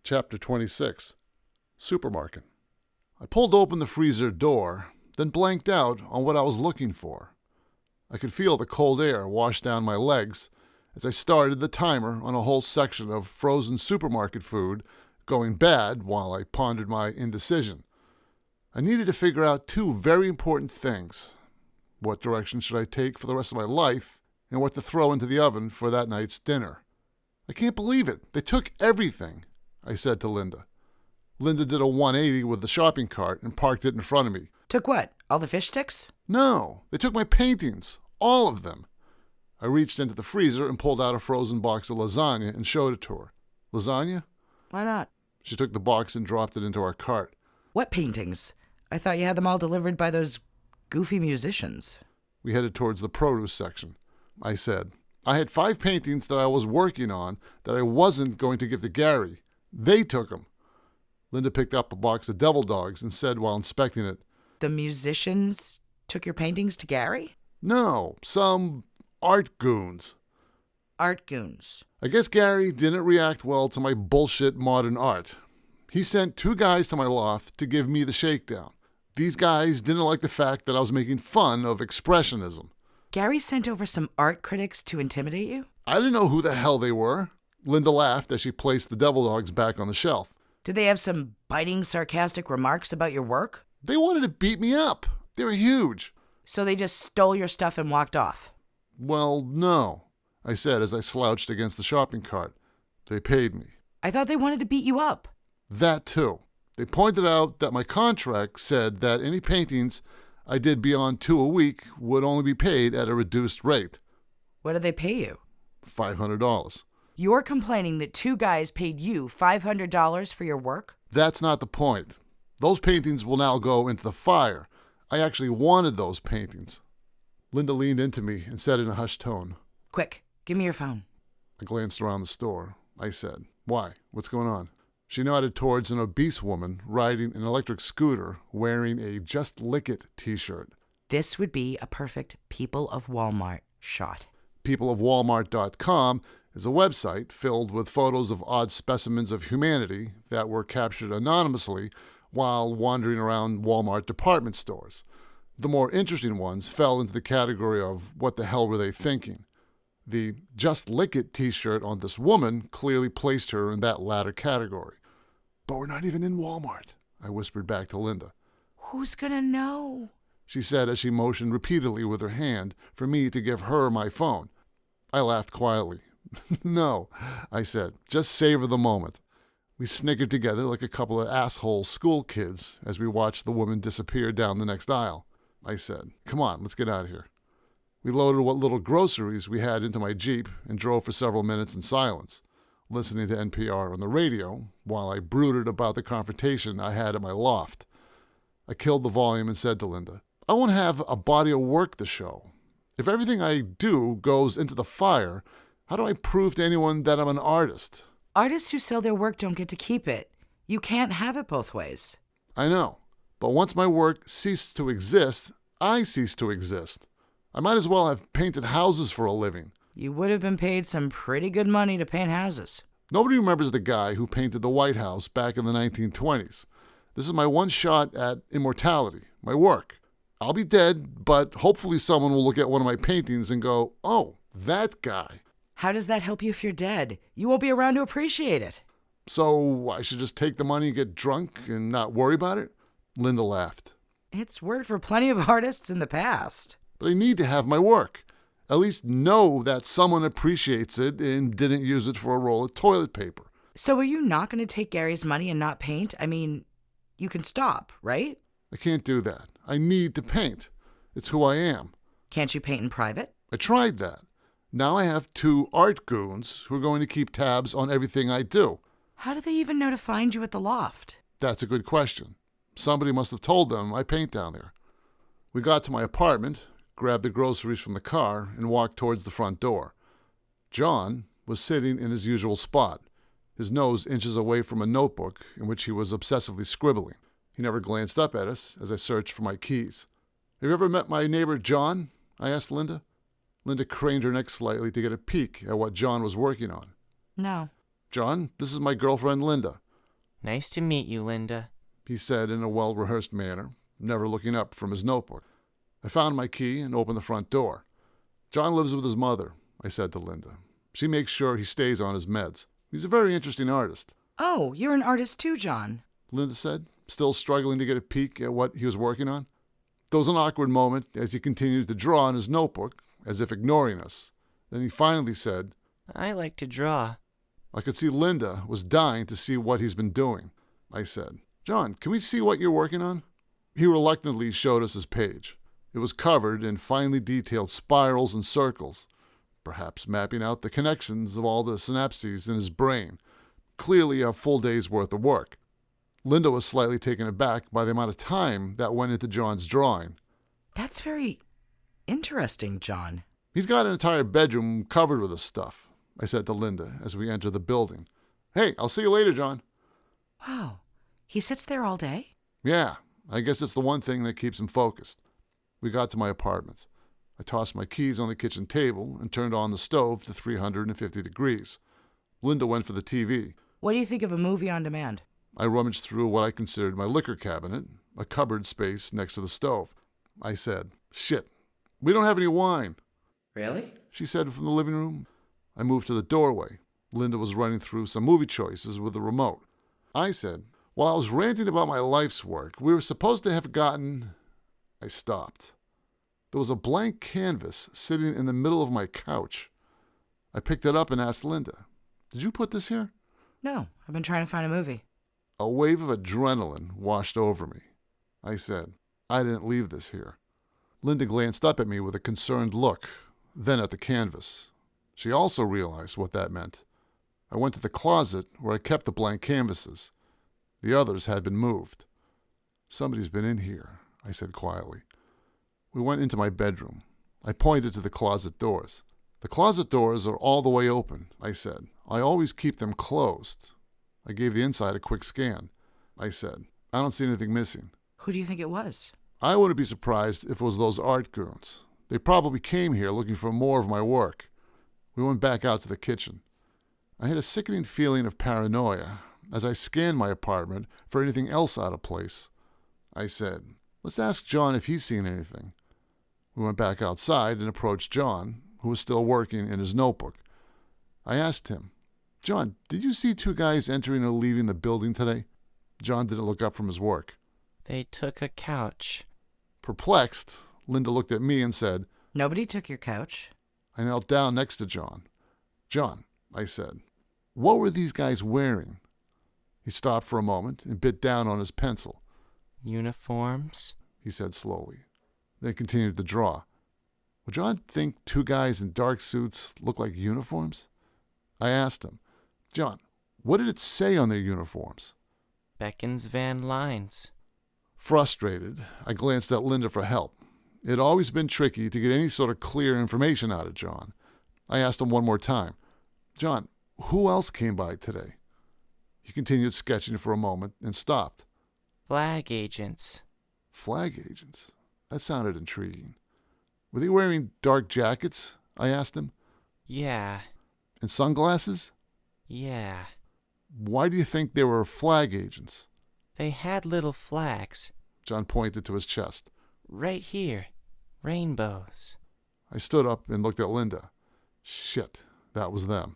Chapter 26. Supermarket. I pulled open the freezer door, then blanked out on what I was looking for. I could feel the cold air wash down my legs as I started the timer on a whole section of frozen supermarket food going bad while I pondered my indecision. I needed to figure out two very important things. What direction should I take for the rest of my life, and what to throw into the oven for that night's dinner. I can't believe it. They took everything, I said to Linda. Linda did a 180 with the shopping cart and parked it in front of me. Took what? All the fish sticks? No, they took my paintings. All of them. I reached into the freezer and pulled out a frozen box of lasagna and showed it to her. Lasagna? Why not? She took the box and dropped it into our cart. What paintings? I thought you had them all delivered by those goofy musicians. We headed towards the produce section. I said, I had 5 paintings that I was working on that I wasn't going to give to Gary. They took them. Linda picked up a box of devil dogs and said while inspecting it, The musicians took your paintings to Gary? No, some art goons. Art goons. I guess Gary didn't react well to my bullshit modern art. He sent 2 guys to my loft to give me the shakedown. These guys didn't like the fact that I was making fun of expressionism. Gary sent over some art critics to intimidate you? I didn't know who the hell they were. Linda laughed as she placed the devil dogs back on the shelf. Did they have some biting, sarcastic remarks about your work? They wanted to beat me up. They were huge. So they just stole your stuff and walked off? Well, no, I said as I slouched against the shopping cart. They paid me. I thought they wanted to beat you up. That too. They pointed out that my contract said that any paintings I did beyond 2 a week would only be paid at a reduced rate. What did they pay you? $500. You're complaining that 2 guys paid you $500 for your work? That's not the point. Those paintings will now go into the fire. I actually wanted those paintings. Linda leaned into me and said in a hushed tone, Quick, give me your phone. I glanced around the store. I said, Why? What's going on? She nodded towards an obese woman riding an electric scooter wearing a Just Lick It t-shirt. This would be a perfect People of Walmart shot. Peopleofwalmart.com is a website filled with photos of odd specimens of humanity that were captured anonymously while wandering around Walmart department stores. The more interesting ones fell into the category of what the hell were they thinking. The Just Lick It t-shirt on this woman clearly placed her in that latter category. But we're not even in Walmart, I whispered back to Linda. Who's gonna know? She said as she motioned repeatedly with her hand for me to give her my phone. I laughed quietly. No, I said, just savor the moment. We snickered together like a couple of asshole school kids as we watched the woman disappear down the next aisle. I said, come on, let's get out of here. We loaded what little groceries we had into my Jeep and drove for several minutes in silence, listening to NPR on the radio while I brooded about the confrontation I had at my loft. I killed the volume and said to Linda, I want to have a body of work to show. If everything I do goes into the fire, how do I prove to anyone that I'm an artist? Artists who sell their work don't get to keep it. You can't have it both ways. I know, but once my work ceased to exist, I ceased to exist. I might as well have painted houses for a living. You would have been paid some pretty good money to paint houses. Nobody remembers the guy who painted the White House back in the 1920s. This is my one shot at immortality, my work. I'll be dead, but hopefully someone will look at one of my paintings and go, oh, that guy. How does that help you if you're dead? You won't be around to appreciate it. So I should just take the money and get drunk and not worry about it? Linda laughed. It's worked for plenty of artists in the past. But I need to have my work. At least know that someone appreciates it and didn't use it for a roll of toilet paper. So are you not going to take Gary's money and not paint? I mean, you can stop, right? I can't do that. I need to paint. It's who I am. Can't you paint in private? I tried that. Now I have 2 art goons who are going to keep tabs on everything I do. How do they even know to find you at the loft? That's a good question. Somebody must have told them I paint down there. We got to my apartment, grabbed the groceries from the car, and walked towards the front door. John was sitting in his usual spot, his nose inches away from a notebook in which he was obsessively scribbling. He never glanced up at us as I searched for my keys. Have you ever met my neighbor John? I asked Linda. Linda craned her neck slightly to get a peek at what John was working on. No. John, this is my girlfriend Linda. Nice to meet you, Linda, he said in a well-rehearsed manner, never looking up from his notebook. I found my key and opened the front door. John lives with his mother, I said to Linda. She makes sure he stays on his meds. He's a very interesting artist. Oh, you're an artist too, John. Linda said, still struggling to get a peek at what he was working on. There was an awkward moment as he continued to draw in his notebook, as if ignoring us. Then he finally said, I like to draw. I could see Linda was dying to see what he's been doing. I said, John, can we see what you're working on? He reluctantly showed us his page. It was covered in finely detailed spirals and circles, perhaps mapping out the connections of all the synapses in his brain. Clearly a full day's worth of work. Linda was slightly taken aback by the amount of time that went into John's drawing. That's very interesting, John. He's got an entire bedroom covered with this stuff, I said to Linda as we entered the building. Hey, I'll see you later, John. Wow. He sits there all day? Yeah, I guess it's the one thing that keeps him focused. We got to my apartment. I tossed my keys on the kitchen table and turned on the stove to 350 degrees. Linda went for the TV. What do you think of a movie on demand? I rummaged through what I considered my liquor cabinet, a cupboard space next to the stove. I said, Shit, we don't have any wine. Really? She said from the living room. I moved to the doorway. Linda was running through some movie choices with the remote. I said, While I was ranting about my life's work, we were supposed to have gotten... I stopped. There was a blank canvas sitting in the middle of my couch. I picked it up and asked Linda, Did you put this here? No, I've been trying to find a movie. A wave of adrenaline washed over me. I said, I didn't leave this here. Linda glanced up at me with a concerned look, then at the canvas. She also realized what that meant. I went to the closet where I kept the blank canvases. The others had been moved. Somebody's been in here, I said quietly. We went into my bedroom. I pointed to the closet doors. The closet doors are all the way open, I said. I always keep them closed. I gave the inside a quick scan. I said, I don't see anything missing. Who do you think it was? I wouldn't be surprised if it was those art goons. They probably came here looking for more of my work. We went back out to the kitchen. I had a sickening feeling of paranoia as I scanned my apartment for anything else out of place. I said, Let's ask John if he's seen anything. We went back outside and approached John, who was still working in his notebook. I asked him, John, did you see two guys entering or leaving the building today? John didn't look up from his work. They took a couch. Perplexed, Linda looked at me and said, Nobody took your couch. I knelt down next to John. John, I said, what were these guys wearing? He stopped for a moment and bit down on his pencil. Uniforms? He said slowly, then continued to draw. Would John think two guys in dark suits look like uniforms? I asked him, John, what did it say on their uniforms? Beckons Van Lines. Frustrated, I glanced at Linda for help. It had always been tricky to get any sort of clear information out of John. I asked him one more time, John, who else came by today? He continued sketching for a moment and stopped. Flag agents. Flag agents? That sounded intriguing. Were they wearing dark jackets? I asked him. Yeah. And sunglasses? Yeah. Why do you think they were flag agents? They had little flags. John pointed to his chest. Right here. Rainbows. I stood up and looked at Linda. Shit, that was them.